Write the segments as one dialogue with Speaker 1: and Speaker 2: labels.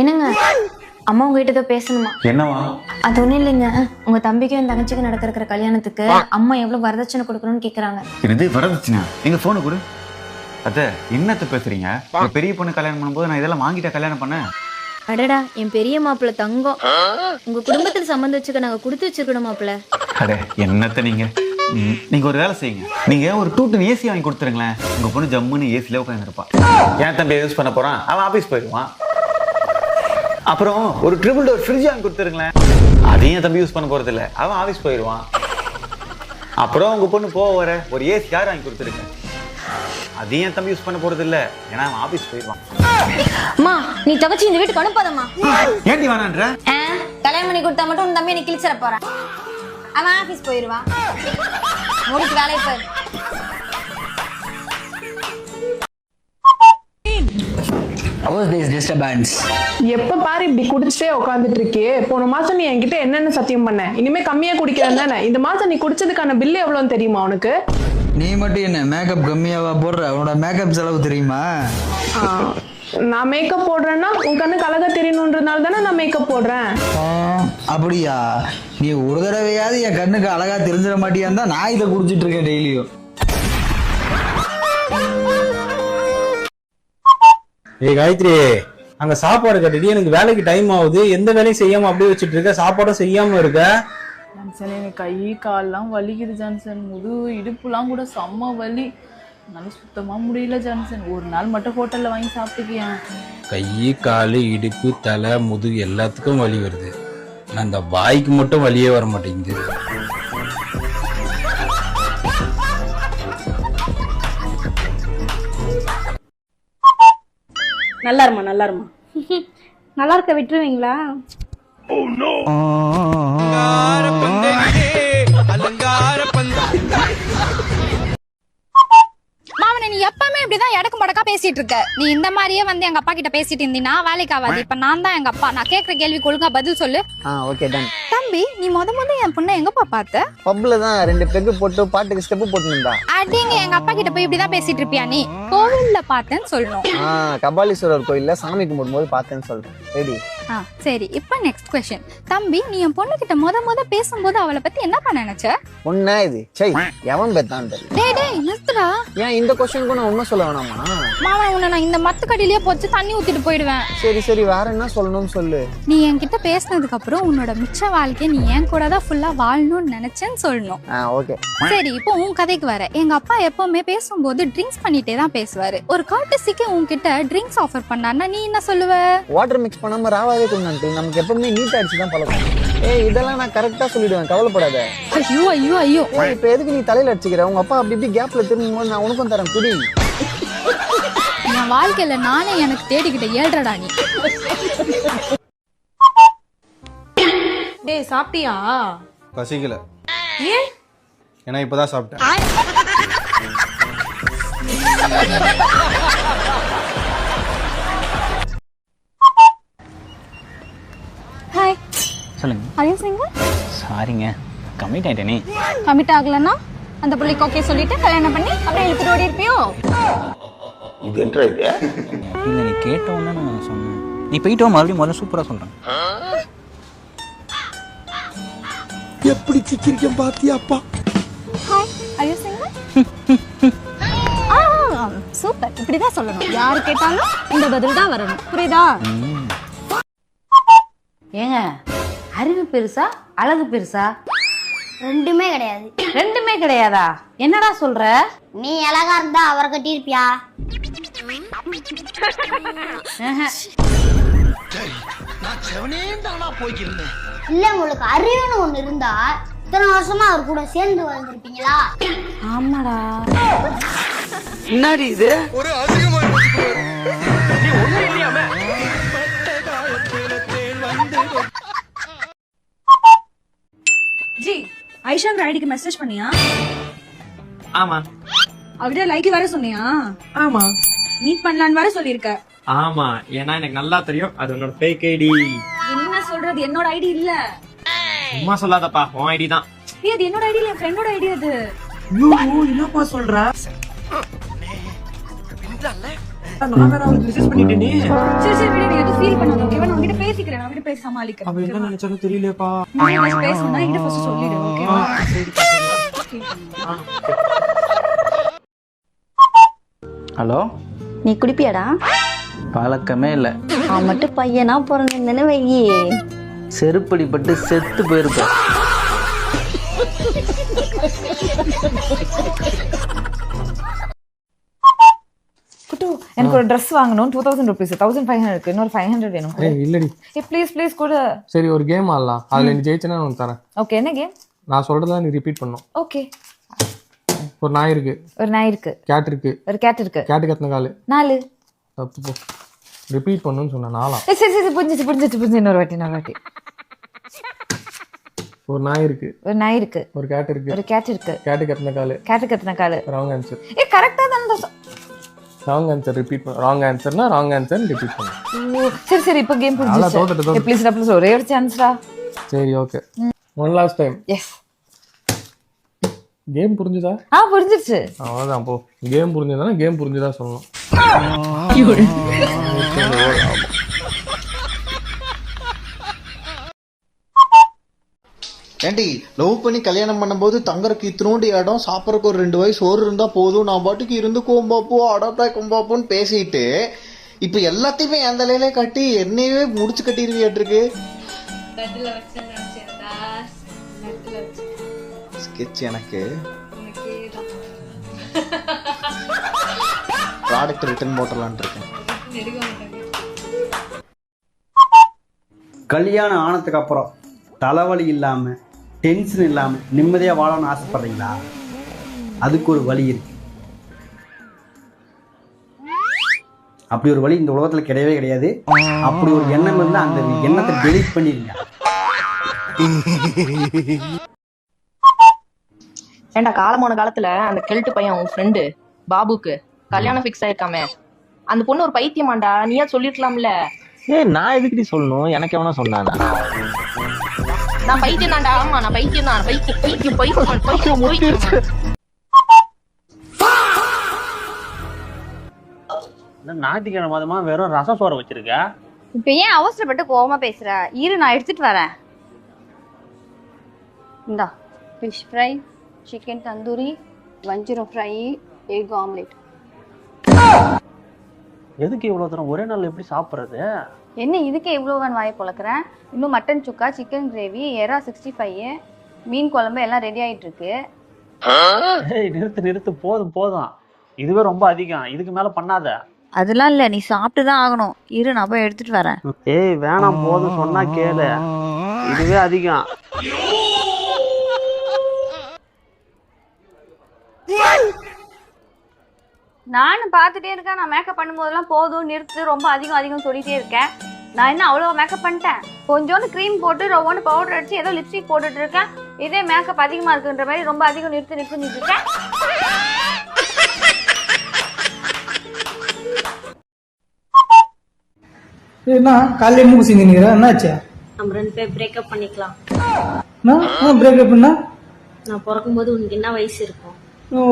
Speaker 1: என்னங்க அம்மா உங்ககிட்ட ஏதோ பேசணுமா?
Speaker 2: என்னவா?
Speaker 1: அது ஒண்ணும் இல்லைங்க, உங்க தம்பிக்கும் என் தங்கச்சிக்கும் நடக்கிற கல்யாணத்துக்கு அம்மா எவ்வளவு வரதட்சணை கொடுக்கணும்னு கேக்குறாங்க.
Speaker 2: என்னது வரதட்சணை? எங்க போனை கொடு. அத்தை என்னத்த பேசுறீங்க? பெரிய பொண்ணு கல்யாணம் பண்ணும்போது நான் இதெல்லாம் வாங்கிட்டா கல்யாணம் பண்ணேன்.
Speaker 1: அடடா, என் பெரிய மாப்பிள்ள தங்கம், உங்க குடும்பத்துல சம்மந்தம் வச்சுக்க நாங்க கொடுத்து வச்சிருக்கணும் மாப்பிள்ள.
Speaker 2: அடே என்னத்த நீங்க ஒரு வேலை செய்யுங்க, நீங்க ஒரு 2 டன் ஏசி வாங்கி கொடுத்துருங்களேன். உங்க பொண்ணு ஜம்முன்னு ஏசில உட்காந்துருப்பா. ஏன் தம்பி யூஸ் பண்ண போறான், அவன் ஆபீஸ் போயிடுவான். அப்புறம் ஒரு ட்ரிபிள் டோர் ஃப்ரிட்ஜ் வாங்கி கொடுத்துருங்களேன், அதையும் தம்பி யூஸ் பண்ண போறது இல்ல, அவன் ஆபீஸ் போயிடுவான். அப்புறம் உங்க பொண்ணு போக வர ஒரு ஏசி கார் வாங்கி கொடுத்துருங்க, அதையும் தம்பி யூஸ் பண்ண போறது இல்ல, ஏன்னா அவன் ஆபீஸ் போயிடுவான்.
Speaker 1: அம்மா நீ தங்கச்சி இந்த வீட்டுக்கு அனுப்பாதம்மா.
Speaker 2: ஏன்டி வேணான்ற?
Speaker 1: கல்யாணம் பண்ணி கொடுத்தா மட்டும் உன் தம்பி நீ கிழிச்சிட போறான், அவன் ஆபீஸ் போயிடுவான். முடிச்சு வேலையை பாரு.
Speaker 3: எப்ப பாரு இப்படி குடிச்சிட்டே உட்காந்துட்டு இருக்கியே. போன மாசம் நீ என்கிட்ட என்னென்ன சத்தியம் பண்ண? இனிமே கம்மியா குடிக்கிறேன் தானே? இந்த மாசம் நீ குடிச்சதுக்கான பில் எவ்வளவுன்னு தெரியுமா உனக்கு?
Speaker 4: நீ மட்டும் என்ன மேக்கப் கம்மியாவா போடுற? உன்னோட மேக்கப் செலவு தெரியுமா?
Speaker 3: நான் மேக்கப் போடுறேன்னா உன் கண்ணுக்கு அழகா தெரியணுன்றதுனால தானே நான் மேக்கப் போடுறேன்.
Speaker 4: அப்படியா? நீ ஒரு தடவையாவது என் கண்ணுக்கு அழகா தெரிஞ்சிட மாட்டியான்னு தான் நான் இதை குடிச்சிட்டு இருக்கேன் டெய்லியும்.
Speaker 5: ஏய் காயத்ரி, அங்க சாப்பாடு கட்டிட்டு எனக்கு வேலைக்கு டைம் ஆகுது, எந்த வேலையும் செய்யாம அப்படியே வச்சுட்டு இருக்க, சாப்பாடும் செய்யாம இருக்க.
Speaker 6: ஜான்சன் எனக்கு கை கால்லாம் வலிக்குது ஜான்சன், இடுப்புலாம் கூட செம்ம வலி, என்னால சுத்தமா முடியல ஜான்சன். ஒரு நாள் மட்டும் ஹோட்டல்ல வாங்கி சாப்பிட்டுக்கியா.
Speaker 5: கை காலு இடுப்பு தலை முதுகு எல்லாத்துக்கும் வலி வருது, நான் இந்த வாய்க்கு மட்டும் வலியே வர மாட்டேங்குது.
Speaker 7: நல்லா இருமா நல்லா இருமா. நல்லா இருக்க விட்டுருவீங்களா?
Speaker 8: மாமனே நீ எப்பவுமே இப்படிதான் எடக்கு மடக்கா பேசிட்டு இருக்க. நீ இந்த மாதிரியே வந்து எங்க அப்பா கிட்ட பேசிட்டு இருந்தீங்கன்னா வேலைக்கு ஆகாது. இப்ப நான் தான் எங்க அப்பா, நான் கேக்குற கேள்விக்கு ஒழுங்கா பதில் சொல்லு.
Speaker 9: Okay done.
Speaker 8: தம்பி நீ முத என் பொண்ணை எங்கப்பா பார்த்த?
Speaker 9: பப்ல தான் 2 பெக்கு போட்டு பாட்டுக்கு ஸ்டெப் போட்டுருந்தா.
Speaker 8: அடிங்க, எங்க அப்பா கிட்ட போய் இப்படிதான் பேசிட்டு இருப்பியா நீ? கோவில்ல பார்த்தேன்னு சொல்லணும்.
Speaker 9: கபாலீஸ்வரர் கோயில்ல சாமி கும்பிடும்போது பார்த்தேன்னு சொல்றேன். ரெடி?
Speaker 8: சரி, இப்ப நெக்ஸ்ட் கொஸ்டின். தம்பி நீ என் பொண்ணு கிட்ட முத பேசும்போது அவளை பத்தி என்னப்பா நினைச்ச?
Speaker 9: ஒண்ணா இது சை எவன் பெத்தான் தெரியல.
Speaker 8: டேய் டேய் நிறுத்துடா.
Speaker 9: ஏன் இந்த கொஸ்டினுக்கு நான் உண்மை சொல்ல வேணாமா?
Speaker 8: மாமா உன்னை நான் இந்த மத்து கடியிலேயே போச்சு தண்ணி ஊத்திட்டு போயிடுவேன்.
Speaker 9: சரி வேற என்ன சொல்லணும்னு சொல்லு.
Speaker 8: நீ என்கிட்ட பேசினதுக்கு அப்புறம் உன்னோட மிச்ச வாழ்க்கையை நீ என் கூட தான் ஃபுல்லா வாழணும்னு நினைச்சேன்னு சொல்லணும்.
Speaker 9: ஓகே
Speaker 8: சரி, இப்போ உன் கதைக்கு வர. எங்க அப்பா எப்பவுமே பேசும்போது ட்ரிங்க்ஸ் பண்ணிட்டே தான் பேசுவாரு. ஒரு கார்ட்டசிக்கு உன்கிட்ட ட்ரிங்க்ஸ் ஆஃபர் பண்ணாருன்னா நீ என்ன சொல்லுவ?
Speaker 9: வாட்டர் மிக்ஸ் பண்ணாம ராவாவே கொண்டு நமக்கு எப்பவுமே நீட் அடிச்சு தான் பழக்கம். இதெல்லாம் நான் கரெக்டா சொல்லிடுவேன், கவலைப்படாத.
Speaker 8: ஐயோ ஐயோ ஐயோ,
Speaker 9: இப்ப எதுக்கு நீ தலையில அடிச்சுக்கிற? உங்க அப்பா அப்படி இப்படி கேப்ல திரும்பும் போது நான் உனக்கும் தரேன் குடி.
Speaker 8: என் வாழ்க்கையில நானே எனக்கு தேடிக்கிட்ட ஏழ்றடா நீ.
Speaker 7: டேய் சாப்பிட்டியா?
Speaker 5: பசிக்கல.
Speaker 7: ஏன்?
Speaker 5: ஏன்னா இப்பதான் சாப்பிட்டேன்.
Speaker 8: ஹாய்
Speaker 2: சொல்லுங்க.
Speaker 8: are you single?
Speaker 2: சாரிங்க, கமிட் ஆயிட்டேனே.
Speaker 8: கமிட் ஆகலன்னா அந்த புள்ளைக்கு ஓகே சொல்லிட்டு கல்யாணம் பண்ணி அப்படியே இழுத்துட்டு ஓடி இருப்பியோ?
Speaker 2: இல்ல நீ கேட்டோன்னு நான் சொன்னேன். நீ போயிட்டு வா, மறுபடியும் முதல்ல சூப்பரா சொல்றேன்.
Speaker 4: எப்படி சிக்கிரிக்கம் பாத்தியாப்பா?
Speaker 8: Hi are you single? Super, இப்படிதான் சொல்லணும். யாரு கேட்டாலும் இந்த பதில் தான் வரணும், புரியுதா?
Speaker 7: ஏங்க அறிவு பெருசா அழகு பெருசா?
Speaker 10: ரெண்டுமே கிடையாது.
Speaker 7: ரெண்டுமே கிடையாதா? என்னடா சொல்ற?
Speaker 10: நீ அழகா இருந்தா அவரை கட்டியிருப்பியா? இல்ல உங்களுக்கு அறிவுன்னு ஒண்ணு இருந்தா இத்தனை வருஷமா அவர் கூட சேர்ந்து வாழ்ந்துருப்பீங்களா?
Speaker 7: ஆமாடா.
Speaker 4: என்னடி இது? ஒரு
Speaker 7: ஜி ஐஷாங்கிற ஐடிக்கு மெசேஜ் பண்ணியா?
Speaker 11: ஆமா.
Speaker 7: அவகிட்ட லைக் வர சொன்னியா?
Speaker 3: ஆமா.
Speaker 7: மீட் பண்ணலான்னு வர சொல்லிருக்க?
Speaker 11: ஆமா, ஏன்னா எனக்கு நல்லா தெரியும் அது உன்னோட ஃபேக் ஐடி.
Speaker 7: என்ன சொல்றது? என்னோட ஐடி இல்ல.
Speaker 11: சும்மா சொல்லாதப்பா, உன் ஐடி தான்.
Speaker 7: அது என்னோட ஐடி இல்ல, என் ஃப்ரெண்டோட ஐடி அது.
Speaker 11: என்னப்பா சொல்ற?
Speaker 7: சரி சரி விடு, நீ எதுவும் ஃபீல் பண்ணாத, ஓகேவா? நான்
Speaker 8: பேசிக்கிறேன் நான் பேசி சமாளிக்கிறேன்.
Speaker 5: அவ என்ன நினைச்சாலும் தெரியலையேப்பா.
Speaker 8: நீ என்ன பேசணும்னா என்கிட்ட ஃபர்ஸ்ட் சொல்லிடு. ஓகேவா?
Speaker 9: ஹலோ,
Speaker 1: நீ குடிப்பியாடா?
Speaker 9: பழக்கமே இல்லை.
Speaker 1: அவன் மட்டும் பையனா பிறந்திருந்தேன்னு வையி,
Speaker 9: செருப்படி பட்டு செத்து போயிருப்ப.
Speaker 6: குட்டு எனக்கு ஒரு Dress வாங்கணும். 2000 rupees 1500 இருக்கு. இன்னொரு 500 வேணும்.
Speaker 5: இல்லடி.
Speaker 6: ப்ளீஸ் கூட.
Speaker 5: சரி ஒரு கேம் ஆடலாம். அதுல நீ ஜெயிச்சனா நான் தரேன்.
Speaker 6: ஓகே, என்ன கேம்?
Speaker 5: நான் சொல்றதா நீ ரிப்பீட் பண்ணணும்.
Speaker 6: ஓகே.
Speaker 5: ஒரு நாய் இருக்கு.
Speaker 6: ஒரு நாய் இருக்கு.
Speaker 5: கேட் இருக்கு.
Speaker 6: ஒரு கேட் இருக்கு.
Speaker 5: கேட்டுக்கு எத்தனை காலு?
Speaker 6: 4.
Speaker 5: தப்பு போ. ரிப்பீட் பண்ணணும்னு சொன்னா 4.
Speaker 6: சரி புரிஞ்சிச்சு. இன்னொரு வாட்டி.
Speaker 5: ஒரு நாய் இருக்கு.
Speaker 6: ஒரு நாய் இருக்கு.
Speaker 5: ஒரு கேட் இருக்கு.
Speaker 6: ஒரு கேட் இருக்கு.
Speaker 5: கேட்டுக்கு எத்தனை காலு?
Speaker 6: கேட்டுக்கு எத்தனை காலு?
Speaker 5: Wrong answer.
Speaker 6: கரெக்டா தான்.
Speaker 5: ராங் ஆன்சர் ரிப்பீட் பண்ணு. ராங் ஆன்சர்னா ராங் ஆன்சர் ரிப்பீட் பண்ணு.
Speaker 6: சரி இப்போ கேம் புரிஞ்சிச்சு. ப்ளீஸ் ஒரே ஒரு சான்ஸ்டா.
Speaker 5: சரி okay. One last time.
Speaker 6: Yes.
Speaker 5: Game புரிஞ்சுதா?
Speaker 6: புரிஞ்சிருச்சு.
Speaker 5: அவ்வளவுதான் போ. கேம் புரிஞ்சதுனா கேம் புரிஞ்சுதா சொல்லணும்.
Speaker 9: ஏண்டி லவ் பண்ணி கல்யாணம் பண்ணும்போது தங்கறக்கு இத்தினோண்டு இடம், சாப்பிட்றதுக்கு ஒரு 2 வயசு சோறு இருந்தா போதும், நான் பாட்டுக்கு இருந்து கோம்பாப்போ அடாப்டாய் கோம்பாப்போன்னு பேசிட்டு இப்ப எல்லாத்தையுமே என் தலையிலே கட்டி என்னையவே முடிச்சு கட்டிடுவியாட்டிருக்கு. ஸ்கெட்ச் எனக்கு ப்ராடக்ட் ரிட்டர்ன் போட்டலான்ட்டு இருக்கேன்.
Speaker 12: கல்யாணம் ஆனதுக்கு அப்புறம் தலைவலி இல்லாம டென்ஷன் இல்லாம நிம்மதியா வாழணும்னு ஆசைப்படுறீங்களா? அதுக்கு ஒரு வழி இருக்கு. அப்படி ஒரு வழி இந்த உலகத்துல கிடையவே கிடையாது. அப்படி ஒரு எண்ணம் இருந்தா அந்த எண்ணத்தை டெலீட் பண்ணிடுங்க.
Speaker 13: ஏண்டா காலமான காலத்துல அந்த கெல்ட்டு பையன் உன் ஃப்ரெண்டு பாபுக்கு கல்யாணம் ஃபிக்ஸ் ஆயிருக்காமே, அந்த பொண்ணு ஒரு பைத்தியமாண்டா, நீயா சொல்லிருக்கலாம்ல.
Speaker 11: நான் எதுக்கு சொல்லணும்? எனக்கு எவனா சொன்னானா?
Speaker 13: நான் பைத்தியம் தான்டா. ஆமா நான் பைத்தியம் தான். பைத்தியம்.
Speaker 11: ஞாயிற்றுக்கிழமை மாதமா வெறும் ரசம் சோற வச்சிருக்க.
Speaker 1: இப்ப ஏன் அவசரப்பட்டு கோவமா பேசுற? இரு நான் எடுத்துட்டு வரேன். இந்தா ஃபிஷ் ஃப்ரை, சிக்கன் தந்தூரி, வஞ்சிரம் ஃப்ரை, எக் ஆம்லெட்.
Speaker 11: எதுக்கு இவ்வளவு தூரம் ஒரே நாள் எப்படி சாப்பிடுறது?
Speaker 1: என்ன இதுக்கு இவ்வளோவான் வாயை பொழக்கிறேன்? இன்னும் மட்டன் சுக்கா, சிக்கன் கிரேவி, எறா 65, மீன் குழம்பு எல்லாம் ரெடி ஆயிட்டு இருக்கு.
Speaker 11: நிறுத்து போதும். இதுவே ரொம்ப அதிகம். இதுக்கு மேல பண்ணாத.
Speaker 1: அதெல்லாம் இல்ல, நீ சாப்பிட்டு தான் ஆகணும். இரு நான் போய் எடுத்துட்டு வரேன்.
Speaker 11: வேணாம் போதும் சொன்னா கேளு. இதுவே அதிகம்.
Speaker 1: நானும் பார்த்துட்டே இருக்கேன். நான் மேக்கப் பண்ணும்போதெல்லாம் போதும் நிறுத்து, ரொம்ப அதிகம் சொல்லிட்டே இருக்கேன். நான் என்ன அவ்வளோ மேக்கப் பண்ணிட்டேன்? கொஞ்சோண்டு க்ரீம் போட்டு ஒவ்வொன்று பவுடர் அடிச்சு ஏதோ லிப்ஸ்டிக் போட்டுட்டு இருக்கேன். இதே மேக்கப் அதிகமாக இருக்குன்ற மாதிரி ரொம்ப அதிகம் நிறுத்திட்டு இருக்கேன்.
Speaker 14: என்ன காலையில மூக்கு செஞ்சுக்கிறேன்? என்னாச்சு?
Speaker 7: நம்ம 2 பேர் பிரேக்கப் பண்ணிக்கலாம்.
Speaker 14: பிரேக்கப் பண்ணா?
Speaker 7: நான் பிறக்கும்போது உனக்கு என்ன வயசு இருக்கும்?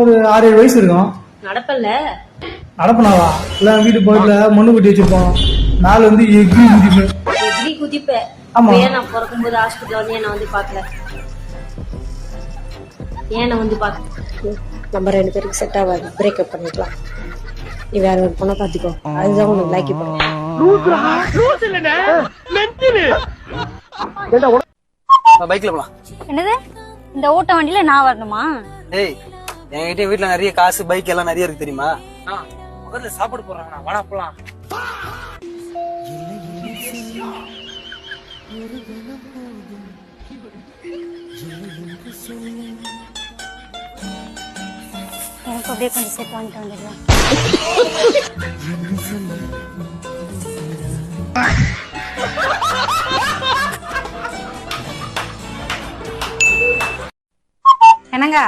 Speaker 14: ஒரு 6-7 வயசு இருக்கும்.
Speaker 7: நடப்பல்ல?
Speaker 14: நடப்பனாவா? இல்ல வீட்டு பக்கத்துல மண்ணு கட்டி வச்சிருப்போம். 4 வந்து
Speaker 7: எகிரி குதிப்பேன்.
Speaker 14: ஆமா.
Speaker 7: ஏன் நான் பிறக்கும்போது ஹாஸ்பிட்டல் வந்து என்ன வந்து பாக்கல? ஏன் வந்து பாக்க? நம்ம 2 பேருக்கு செட் ஆகாது. பிரேக்கப் பண்ணிக்கலாம். நீ வேற ஒரு பொண்ணை பாத்துக்கோ. அதுதான் உனக்கு லைக் பண்ணும்.
Speaker 4: பைக்ல போலாம்.
Speaker 1: என்னது இந்த ஓட்ட வண்டியில நான் வரணுமா?
Speaker 4: ஏய் என்கிட்ட வீட்டுல நிறைய காசு பைக் எல்லாம் நிறைய இருக்கு தெரியுமா? முதல்ல சாப்பாடு போடுறாங்க. வாடா போலாம்.
Speaker 10: எனக்கு அப்படியே கொஞ்சம் செட் பண்ணிட்டு வந்துடலாம்.
Speaker 15: என்னங்க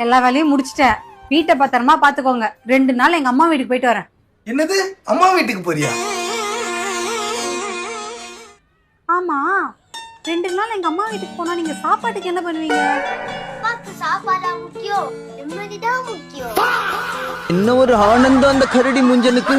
Speaker 15: எல்லா வேலையும் முடிச்சிட்டேன். வீட்டை பத்திரமா பாத்துக்கோங்க. 2 நாள் எங்க அம்மா வீட்டுக்கு போயிட்டு வரேன்.
Speaker 4: என்னது அம்மா வீட்டுக்கு போறியா?
Speaker 15: ஆமா 2 நாள் எங்க அம்மா வீட்டுக்கு போனா நீங்க சாப்பாட்டுக்கு என்ன பண்ணுவீங்க?
Speaker 10: சாப்பாடா முக்கியம், நிம்மதிதான் முக்கியம்.
Speaker 4: என்ன ஒரு ஆனந்தம் அந்த கரடி முஞ்சனுக்கு.